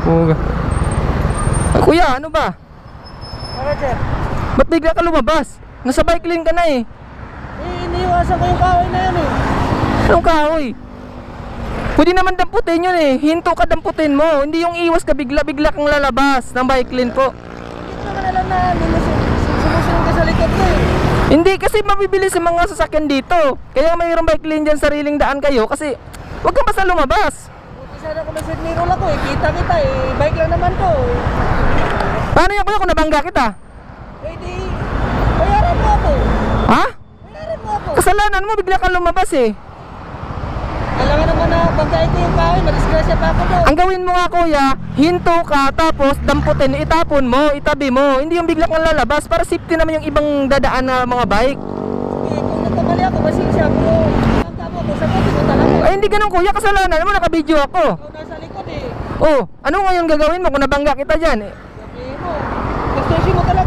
Puga. Ay, kuya, ano ba? Bakit sir? Ba't bigla ka lumabas? Nasa bike lane ka na eh. Iniiwasan ko yung kahoy na yan eh. Anong kahoy? Pwede naman damputin yun eh. Hinto ka damputin mo. Hindi yung iwas ka bigla kang lalabas ng bike lane po. Hindi naman alam na sumusunod ka sa likod ko eh. Hindi kasi mabibilis sa mga sasakyan dito. Kaya mayroong bike lane dyan, sariling daan kayo. Kasi huwag kang basta lumabas. Buti sana kung nasa mirror ako eh. Kita eh. Bike lang naman to. Paano yan kuya kung nabangga kita? Eh di, bayaran mo ako. Ha? Bayaran mo ako. Kasalanan mo, bigla kang lumabas eh. Kailangan naman na banggain ko yung kahoy. Madisgrasya pa ako doon. Ang gawin mo nga kuya, hinto ka tapos damputin, itapon mo, itabi mo. Hindi yung bigla kang lalabas para safety naman yung ibang dadaan na mga bike. Eh, kung nagkamali ako, masisya ko. Ang tamo ko, sagutin ko talaga. Ay hindi ganun kuya, kasalanan mo, nakabidyo ako. Ikaw nasa likod eh. Oh, ano ngayon gagawin mo kung nabangga kita dyan? Sabihin mo. Gusto mo talaga.